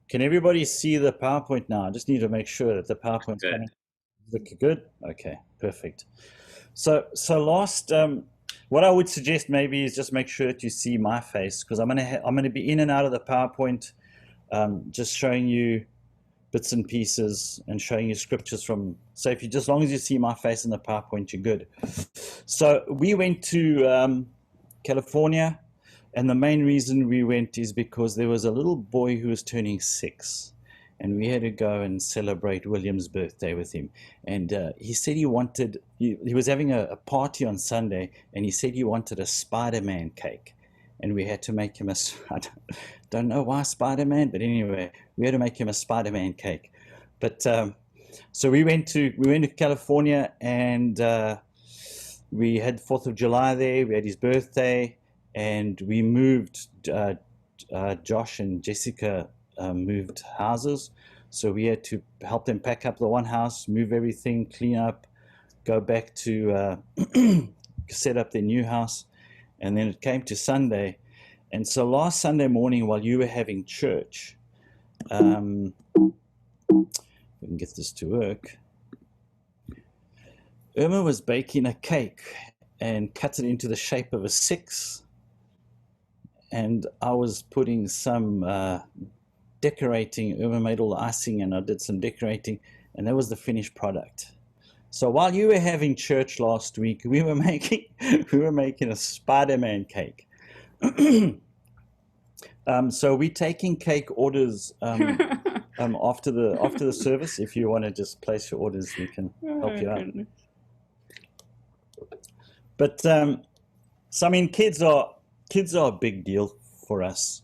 Can everybody see the PowerPoint now? I just need to make sure that the PowerPoint's Good. coming. Looking good? Okay, perfect. So last, what I would suggest maybe is just make sure that you see my face because I'm gonna be in and out of the PowerPoint, just showing you bits and pieces and showing you scriptures from. So if you just as long as you see my face in the PowerPoint, you're good. So we went to California, and the main reason we went is because there was a little boy who was turning 6, and we had to go and celebrate William's birthday with him. And he said he was having a party on Sunday, and he said he wanted a Spider-Man cake. And we had to make him I don't know why Spider-Man, but anyway, we had to make him a Spider-Man cake. But so we went to California, and we had 4th of July there. We had his birthday, and we moved. Josh and Jessica moved houses, so we had to help them pack up the one house, move everything, clean up, go back to set up their new house, and then it came to Sunday. And so last Sunday morning, while you were having church, if we can get this to work, Irma was baking a cake and cut it into the shape of a 6, and I was putting some decorating. Irma made all the icing, and I did some decorating, and that was the finished product. So while you were having church last week, we were making a Spider-Man cake. So we're taking cake orders after the service. If you want to just place your orders, we can help you out. But so I mean, kids are a big deal for us.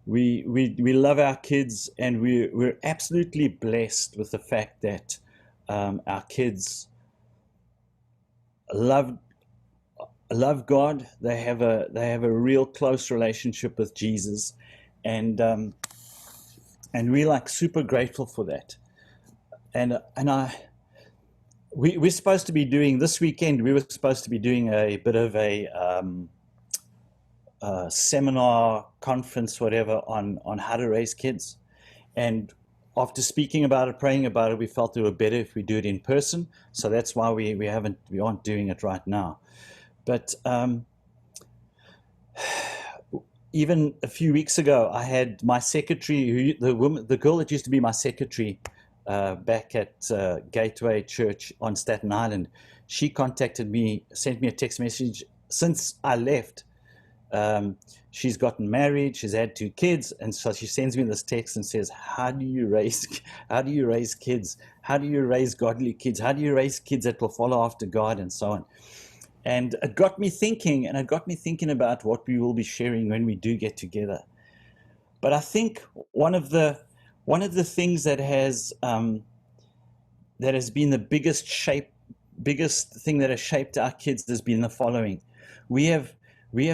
We love our kids, and we're absolutely blessed with the fact that our kids love God. They have a real close relationship with Jesus, and we're like super grateful for that. And we're supposed to be doing this weekend. We were supposed to be doing a bit of a seminar, conference, whatever, on how to raise kids. And after speaking about it, praying about it, we felt it would be better if we do it in person. So that's why we aren't doing it right now. But even a few weeks ago, I had my secretary, the girl that used to be my secretary back at Gateway Church on Staten Island. She contacted me, sent me a text message since I left. She's gotten married, she's had 2 kids, and so she sends me this text and says, how do you raise kids? How do you raise godly kids? How do you raise kids that will follow after God, and so on? And it got me thinking, about what we will be sharing when we do get together. But I think one of the things that has been the biggest thing that has shaped our kids has been the following. We have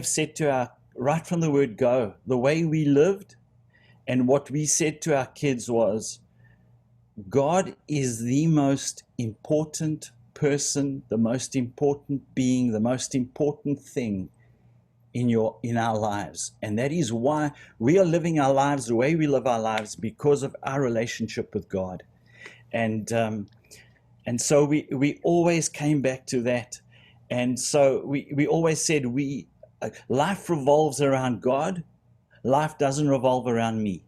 said to our, right from the word go, the way we lived and what we said to our kids was, God is the most important person, the most important being, the most important thing in our lives. And that is why we are living our lives the way we live our lives, because of our relationship with God. And so we always came back to that. And so we always said life revolves around God. Life doesn't revolve around me.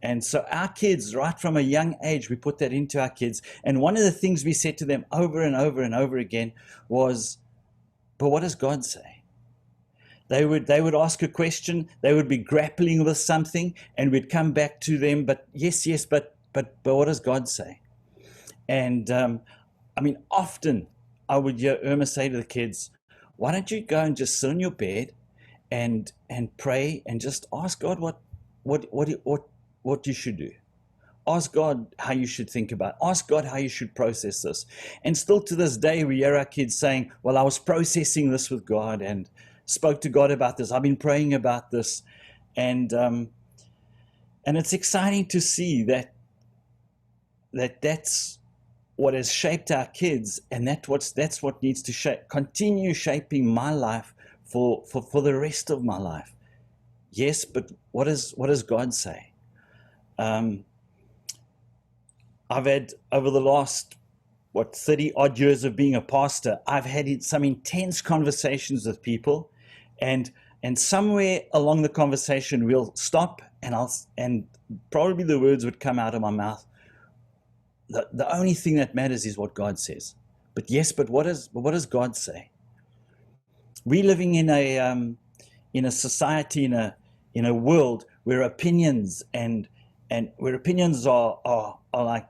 And so our kids, right from a young age, we put that into our kids. And one of the things we said to them over and over and over again was, but what does God say? They would ask a question, they would be grappling with something, and we'd come back to them, but yes, but what does God say? And I mean, often I would hear Irma say to the kids, why don't you go and just sit on your bed and pray and just ask God what you should do. Ask God how you should think about it. Ask God how you should process this. And still to this day, we hear our kids saying, well, I was processing this with God and spoke to God about this. I've been praying about this. And it's exciting to see that's what has shaped our kids, and that's what needs to continue shaping my life for the rest of my life. Yes, but what does God say? Um, I've had, over the last 30 odd years of being a pastor, I've had some intense conversations with people, and somewhere along the conversation we'll stop, and probably the words would come out of my mouth. The only thing that matters is what God says. But yes, but what does God say? We're living in a society, in a world where opinions where opinions are like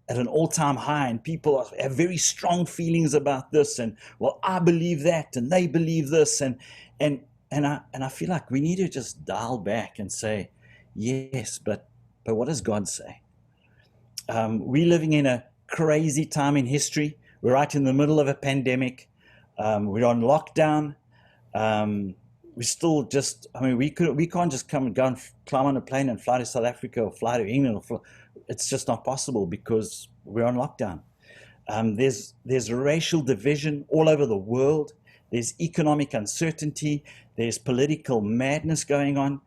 at an all-time high, and people have very strong feelings about this, and well, I believe that and they believe this, and I feel like we need to just dial back and say, yes, but what does God say? We're living in a crazy time in history. We're right in the middle of a pandemic. We're on lockdown. We still just, we can't just come and go and climb on a plane and fly to South Africa or fly to England. It's just not possible because we're on lockdown. There's racial division all over the world. There's economic uncertainty. There's political madness going on.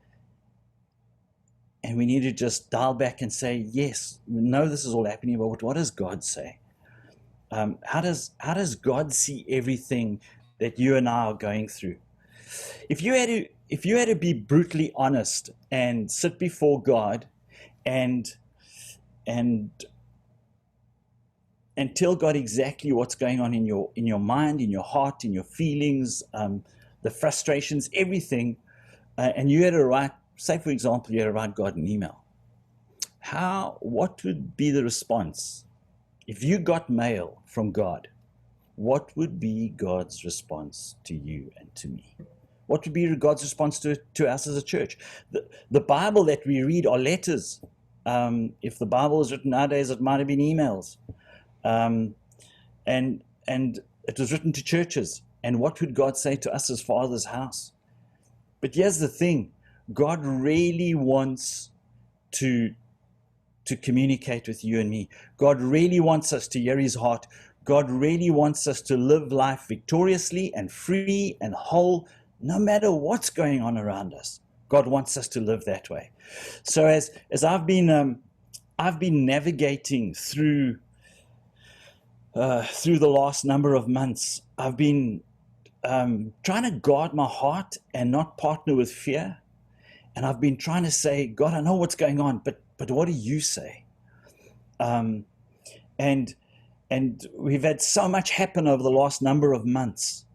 And we need to just dial back and say, yes, we know this is all happening, but what does God say? How does God see everything that you and I are going through? If you had to be brutally honest and sit before God and tell God exactly what's going on in your mind, in your heart, in your feelings, the frustrations, everything, and you had to write, say for example, you had to write God an email. What would be the response? If you got mail from God, what would be God's response to you and to me? What would be God's response to us as a church? The Bible that we read are letters. If the Bible was written nowadays, it might have been emails. And it was written to churches. And what would God say to us as Father's house? But here's the thing. God really wants to communicate with you and me. God really wants us to hear his heart. God really wants us to live life victoriously and free and whole, no matter what's going on around us. God wants us to live that way. So as I've been navigating through the last number of months, I've been trying to guard my heart and not partner with fear. And I've been trying to say, God, I know what's going on, but what do you say? And we've had so much happen over the last number of months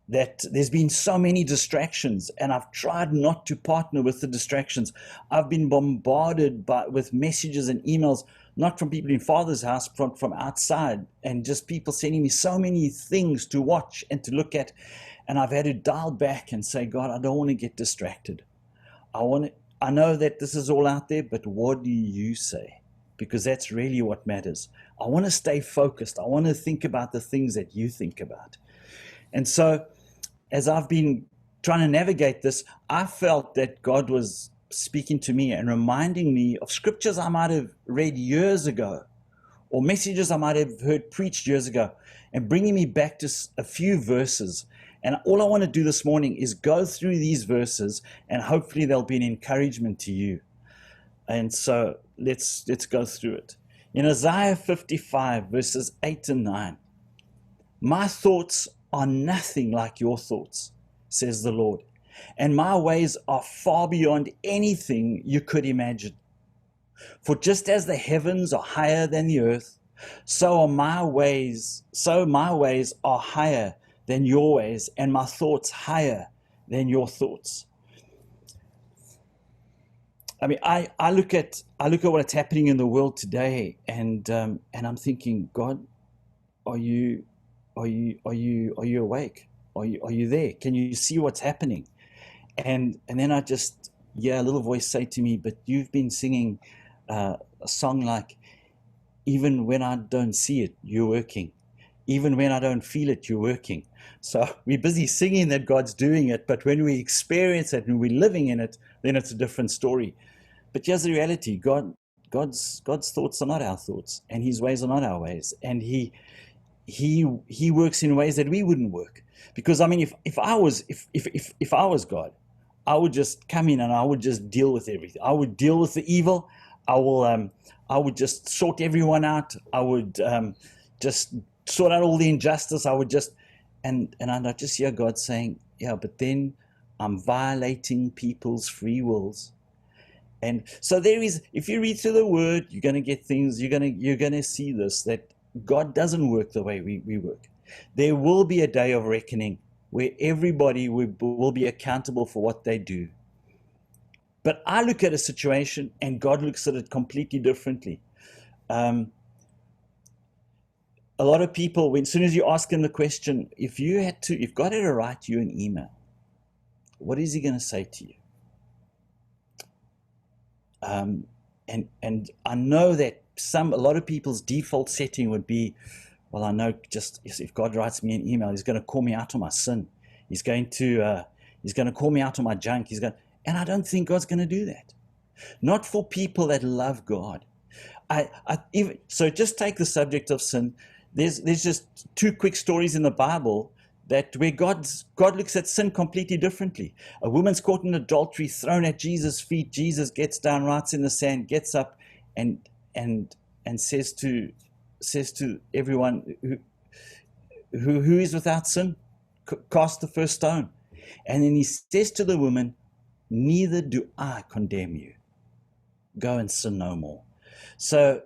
that there's been so many distractions, and I've tried not to partner with the distractions. I've been bombarded with messages and emails, not from people in Father's house, from outside, and just people sending me so many things to watch and to look at. And I've had to dial back and say, God, I don't want to get distracted. I know that this is all out there, but what do you say? Because that's really what matters. I want to stay focused. I want to think about the things that you think about. And so as I've been trying to navigate this, I felt that God was speaking to me and reminding me of scriptures I might have read years ago, or messages I might have heard preached years ago, and bringing me back to a few verses. And all I want to do this morning is go through these verses, and hopefully they'll be an encouragement to you. And so let's go through it. In Isaiah 55, verses 8 and 9, my thoughts are nothing like your thoughts, says the Lord, and my ways are far beyond anything you could imagine. For just as the heavens are higher than the earth, so my ways are higher than your ways, and my thoughts higher than your thoughts. I mean, I look at what's happening in the world today, and I'm thinking, God, are you awake? Are you there? Can you see what's happening? And then a little voice say to me, but you've been singing a song like, even when I don't see it, you're working. Even when I don't feel it, you're working. So we're busy singing that God's doing it, but when we experience it and we're living in it, then it's a different story. But here's the reality: God's thoughts are not our thoughts, and his ways are not our ways, and he works in ways that we wouldn't work. Because I mean, if I was God, I would just come in and I would just deal with everything. I would deal with the evil. I would just sort everyone out. I would just sort out all the injustice. I would just, and I just hear God saying, yeah, but then I'm violating people's free wills. And so there is, if you read through the word, you're going to get things, you're going to see this, that God doesn't work the way we work. There will be a day of reckoning where everybody will be accountable for what they do. But I look at a situation and God looks at it completely differently. A lot of people, as soon as you ask them the question, if God had to write you an email, what is he going to say to you? And I know that a lot of people's default setting would be, well, I know just if God writes me an email, he's going to call me out on my sin. He's going to call me out on my junk. And I don't think God's going to do that. Not for people that love God. So just take the subject of sin. There's just two quick stories in the Bible that where God looks at sin completely differently. A woman's caught in adultery, thrown at Jesus' feet. Jesus gets down, writes in the sand, gets up, and says to everyone who is without sin, cast the first stone. And then he says to the woman, neither do I condemn you. Go and sin no more. So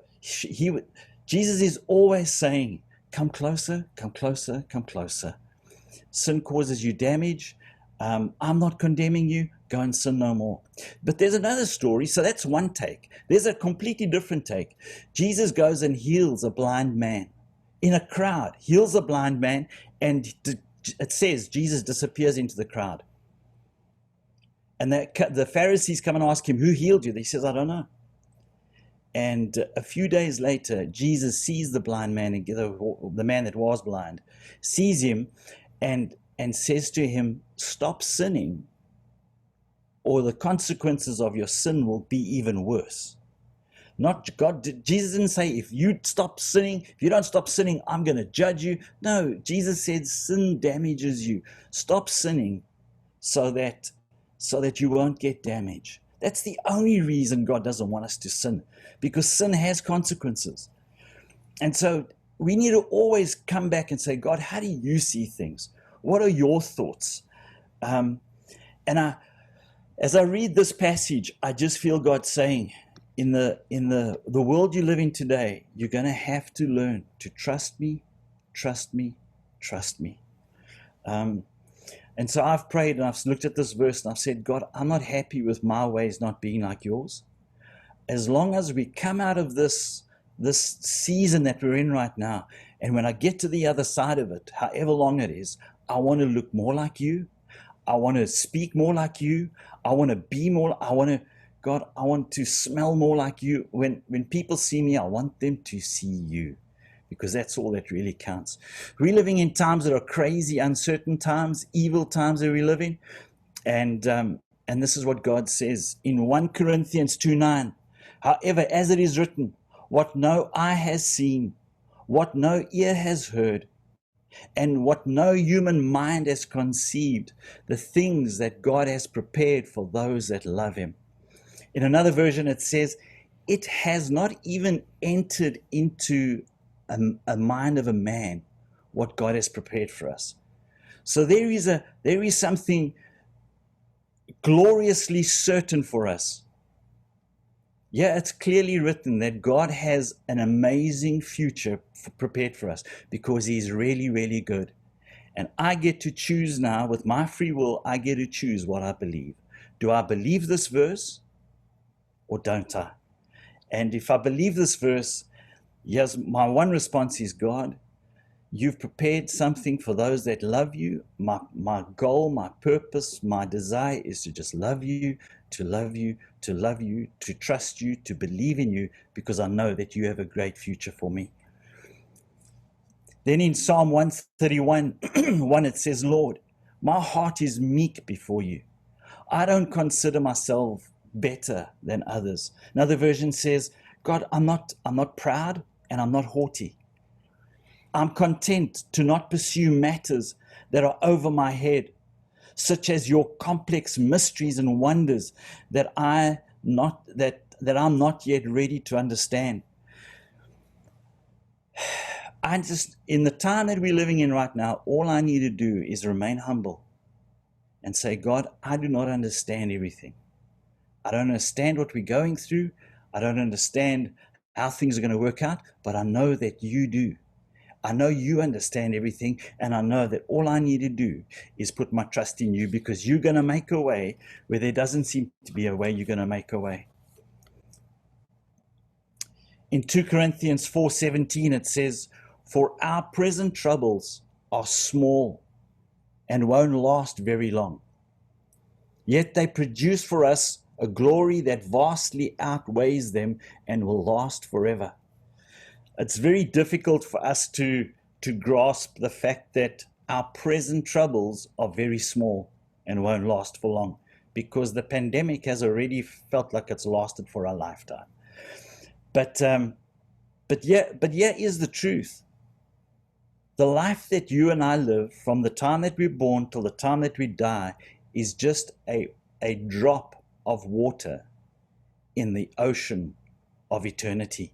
Jesus is always saying, come closer, come closer, come closer. Sin causes you damage. I'm not condemning you. Go and sin no more. But there's another story. So that's one take. There's a completely different take. Jesus goes and heals a blind man in a crowd, heals a blind man, and it says Jesus disappears into the crowd. And the Pharisees come and ask him, who healed you? He says, I don't know. And a few days later, Jesus sees the blind man, the man that was blind, sees him and says to him, stop sinning, or the consequences of your sin will be even worse. Jesus didn't say, if you stop sinning, if you don't stop sinning, I'm going to judge you. No, Jesus said, sin damages you. Stop sinning so that you won't get damage. That's the only reason God doesn't want us to sin, because sin has consequences. And so we need to always come back and say, God, how do you see things? What are your thoughts? As I read this passage, I just feel God saying, in the world you live in today, you're going to have to learn to trust me, trust me, trust me. And so I've prayed and I've looked at this verse and I've said, God, I'm not happy with my ways not being like yours. As long as we come out of this season that we're in right now, and when I get to the other side of it, however long it is, I want to look more like you. I want to speak more like you. I want to be more. I want to smell more like you. When people see me, I want them to see you, because that's all that really counts. We're living in times that are crazy, uncertain times, evil times that we live in. And this is what God says in 1 Corinthians 2:9. However, as it is written, what no eye has seen, what no ear has heard, and what no human mind has conceived, the things that God has prepared for those that love him. In another version, it says, it has not even entered into a mind of a man what God has prepared for us. So there is something gloriously certain for us. Yeah, it's clearly written that God has an amazing future prepared for us because he's really, really good. And I get to choose now, with my free will, I get to choose what I believe. Do I believe this verse or don't I? And if I believe this verse, yes, my one response is, God, you've prepared something for those that love you. My goal, my purpose, my desire is to just love you, to love you, to love you, to trust you, to believe in you, because I know that you have a great future for me. Then in Psalm 131, it says, Lord, my heart is meek before you. I don't consider myself better than others. Another version says, God, I'm not proud and I'm not haughty. I'm content to not pursue matters that are over my head. such as your complex mysteries and wonders that I'm not yet ready to understand. In the time that we're living in right now, all I need to do is remain humble and say, God, I do not understand everything. I don't understand what we're going through. I don't understand how things are going to work out, but I know that you do. I know you understand everything, and I know that all I need to do is put my trust in you, because you're going to make a way where there doesn't seem to be a way. You're going to make a way. In 2 Corinthians 4:17, it says, for our present troubles are small and won't last very long. Yet they produce for us a glory that vastly outweighs them and will last forever. It's very difficult for us to grasp the fact that our present troubles are very small and won't last for long, because the pandemic has already felt like it's lasted for a lifetime. But here is the truth. The life that you and I live, from the time that we're born till the time that we die, is just a drop of water in the ocean of eternity.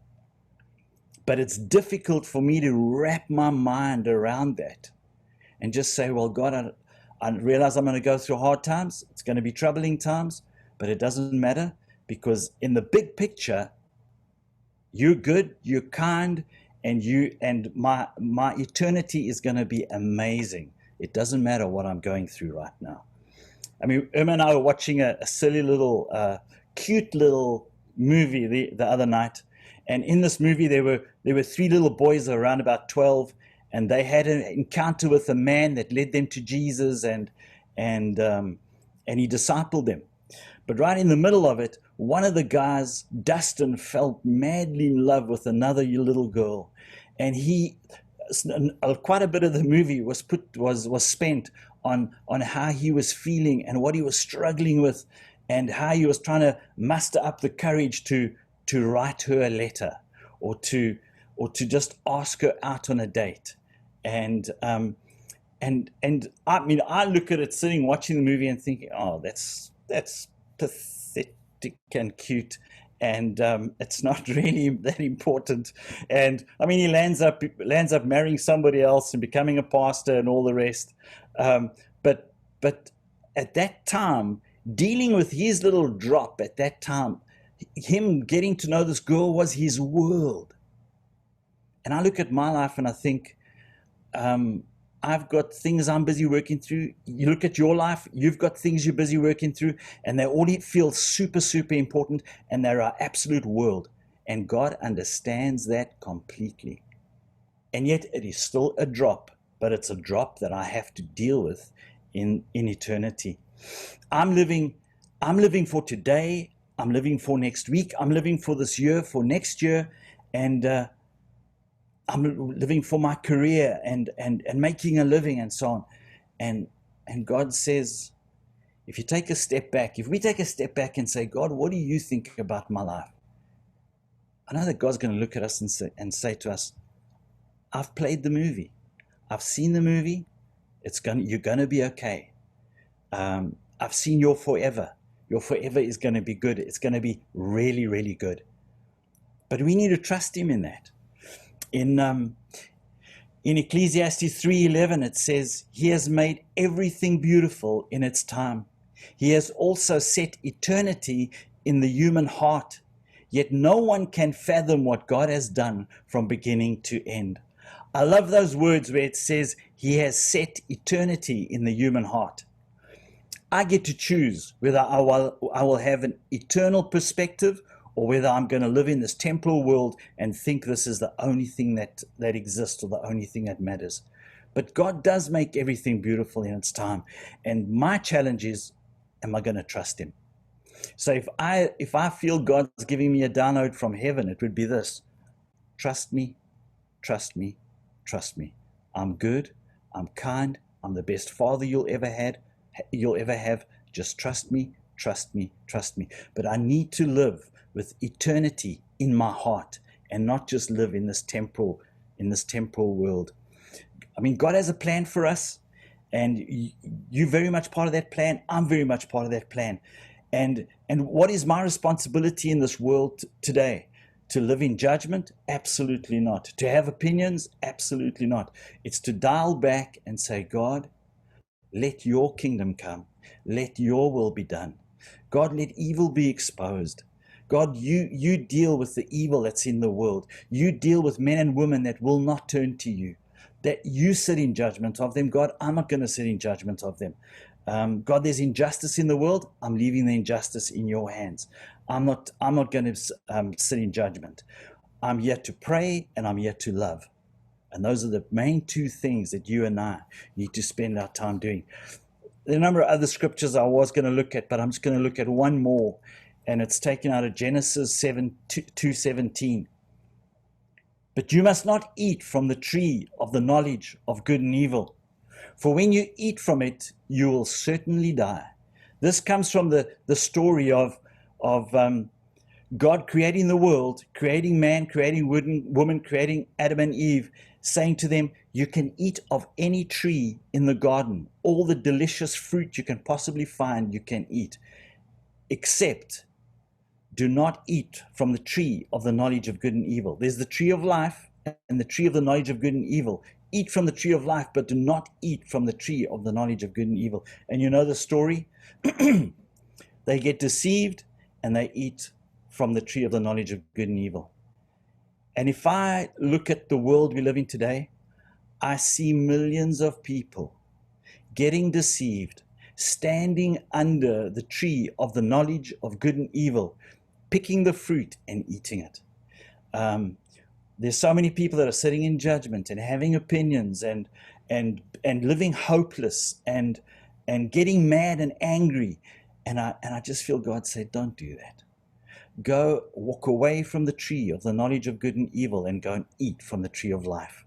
But it's difficult for me to wrap my mind around that and just say, well, God, I realize I'm going to go through hard times. It's going to be troubling times, but it doesn't matter, because in the big picture, you're good, you're kind, and my eternity is going to be amazing. It doesn't matter what I'm going through right now. I mean, Irma and I were watching a silly little, cute little movie the other night. And in this movie, there were three little boys around about 12, and they had an encounter with a man that led them to Jesus, and he discipled them. But right in the middle of it, one of the guys, Dustin, fell madly in love with another little girl, and quite a bit of the movie was spent on how he was feeling and what he was struggling with, and how he was trying to muster up the courage to write her a letter, or to just ask her out on a date. And I mean, I look at it sitting watching the movie and thinking, oh, that's pathetic and cute, and it's not really that important. And I mean, he lands up marrying somebody else and becoming a pastor and all the rest. But at that time, dealing with his little drop at that time, him getting to know this girl was his world. And I look at my life and I think, I've got things I'm busy working through. You look at your life, you've got things you're busy working through, and they all feel super, super important, and they're our absolute world. And God understands that completely. And yet it is still a drop, but it's a drop that I have to deal with in eternity. I'm living for today. I'm living for next week. I'm living for this year, for next year, and I'm living for my career and making a living and so on. And God says, if we take a step back and say, God, what do you think about my life? I know that God's going to look at us and say to us, I've played the movie. I've seen the movie. You're going to be okay. I've seen your forever. Your forever is going to be good. It's going to be really, really good. But we need to trust him in that. In Ecclesiastes 3:11, it says, he has made everything beautiful in its time. He has also set eternity in the human heart. Yet no one can fathom what God has done from beginning to end. I love those words where it says he has set eternity in the human heart. I get to choose whether I will have an eternal perspective, or whether I'm going to live in this temporal world and think this is the only thing that exists, or the only thing that matters. But God does make everything beautiful in its time. And my challenge is, am I going to trust him? So if I feel God's giving me a download from heaven, it would be this: trust me, trust me, trust me. I'm good, I'm kind, I'm the best father you'll ever have. Just trust me, trust me, trust me. But I need to live with eternity in my heart, and not just live in this temporal world. I mean, God has a plan for us, And you're very much part of that plan. I'm very much part of that plan. And what is my responsibility in this world today? To live in judgment? Absolutely not. To have opinions? Absolutely not. It's to dial back and say, God, let your kingdom come. Let your will be done. God, let evil be exposed. God, you deal with the evil that's in the world. You deal with men and women that will not turn to you, that you sit in judgment of them. God, I'm not going to sit in judgment of them. God, there's injustice in the world. I'm leaving the injustice in your hands. I'm not going to sit in judgment. I'm here to pray and I'm here to love. And those are the main two things that you and I need to spend our time doing. There are a number of other scriptures I was going to look at, but I'm just going to look at one more, and it's taken out of Genesis 2:17. But you must not eat from the tree of the knowledge of good and evil, for when you eat from it, you will certainly die. This comes from the story of God creating the world, creating man, creating woman, creating Adam and Eve, saying to them, you can eat of any tree in the garden. All the delicious fruit you can possibly find, you can eat. Except, do not eat from the tree of the knowledge of good and evil. There's the tree of life and the tree of the knowledge of good and evil. Eat from the tree of life, but do not eat from the tree of the knowledge of good and evil. And you know the story? They get deceived and they eat from the tree of the knowledge of good and evil. And if I look at the world we live in today, I see millions of people getting deceived, standing under the tree of the knowledge of good and evil, picking the fruit and eating it. There's so many people that are sitting in judgment and having opinions and living hopeless and getting mad and angry. And I just feel God say, don't do that. Go walk away from the tree of the knowledge of good and evil and go and eat from the tree of life.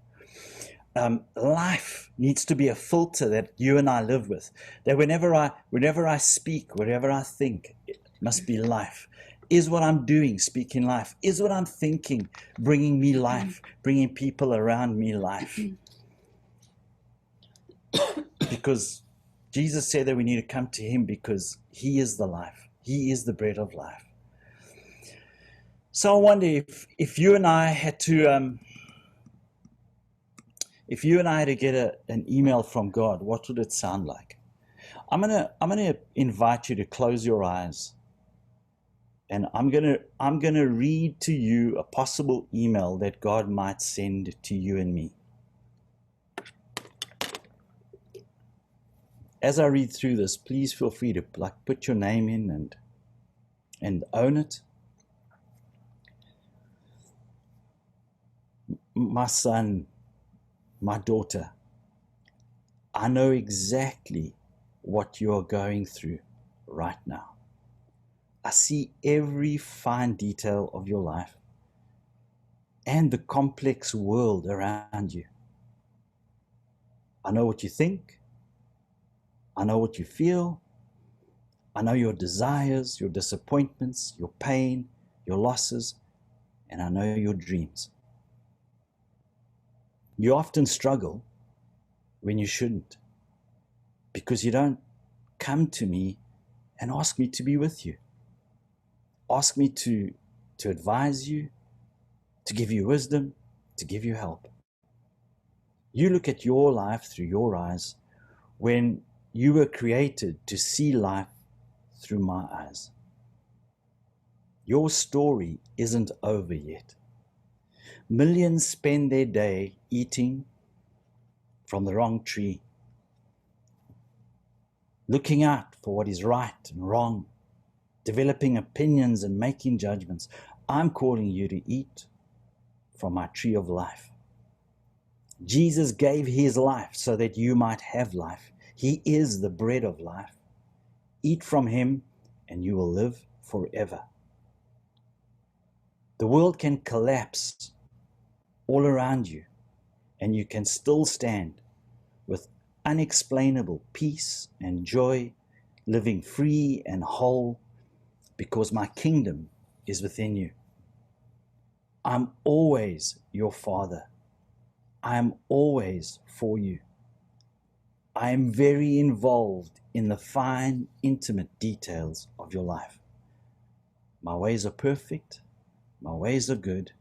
Life needs to be a filter that you and I live with. That whenever I speak, wherever I think, it must be life. Is what I'm doing speaking life? Is what I'm thinking bringing me life, bringing people around me life? Because Jesus said that we need to come to him because he is the life. He is the bread of life. So I wonder if you and I had to get an email from God, what would it sound like? I'm gonna invite you to close your eyes, and I'm gonna read to you a possible email that God might send to you and me. As I read through this, please feel free to put your name in and own it. My son, my daughter, I know exactly what you are going through right now. I see every fine detail of your life and the complex world around you. I know what you think. I know what you feel. I know your desires, your disappointments, your pain, your losses, and I know your dreams. You often struggle when you shouldn't, because you don't come to me and ask me to be with you. Ask me to advise you, to give you wisdom, to give you help. You look at your life through your eyes when you were created to see life through my eyes. Your story isn't over yet. Millions spend their day eating from the wrong tree, looking out for what is right and wrong, developing opinions and making judgments. I'm calling you to eat from my tree of life. Jesus gave his life so that you might have life. He is the bread of life. Eat from him and you will live forever. The world can collapse all around you and you can still stand with unexplainable peace and joy, living free and whole, because my kingdom is within you. I'm always your Father. I am always for you. I am very involved in the fine, intimate details of your life. My ways are perfect. My ways are good.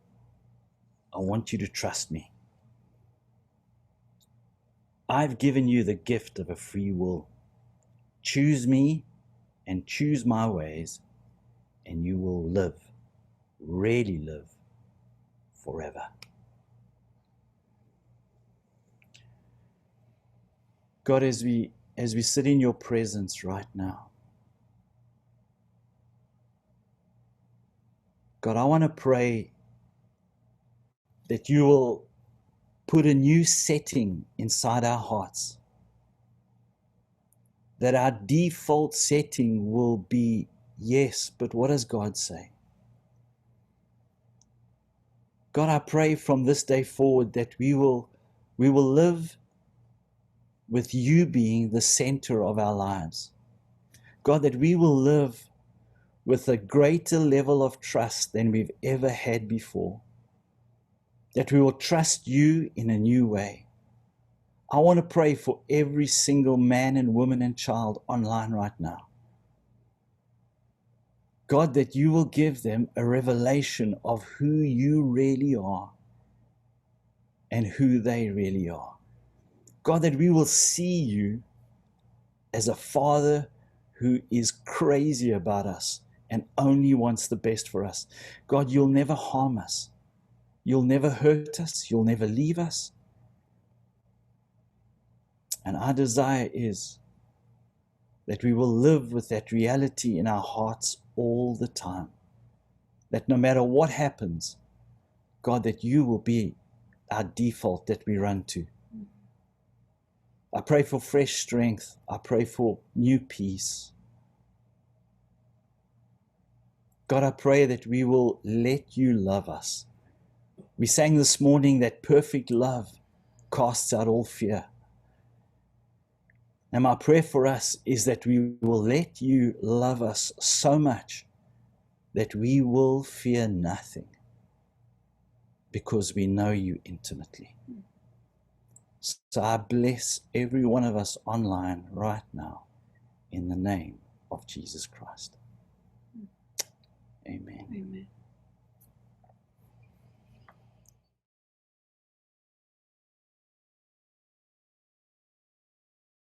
I want you to trust me. I've given you the gift of a free will. Choose me and choose my ways, and you will live, really live, forever. God, as we sit in your presence right now, God, I want to pray that you will put a new setting inside our hearts, that our default setting will be yes, but what does God say? God, I pray from this day forward that we will live with you being the center of our lives. God, that we will live with a greater level of trust than we've ever had before. That we will trust you in a new way. I want to pray for every single man and woman and child online right now. God, that you will give them a revelation of who you really are and who they really are. God, that we will see you as a Father who is crazy about us and only wants the best for us. God, you'll never harm us. You'll never hurt us. You'll never leave us. And our desire is that we will live with that reality in our hearts all the time. That no matter what happens, God, that you will be our default that we run to. I pray for fresh strength. I pray for new peace. God, I pray that we will let you love us. We sang this morning that perfect love casts out all fear. And my prayer for us is that we will let you love us so much that we will fear nothing because we know you intimately. So I bless every one of us online right now in the name of Jesus Christ. Amen. Amen.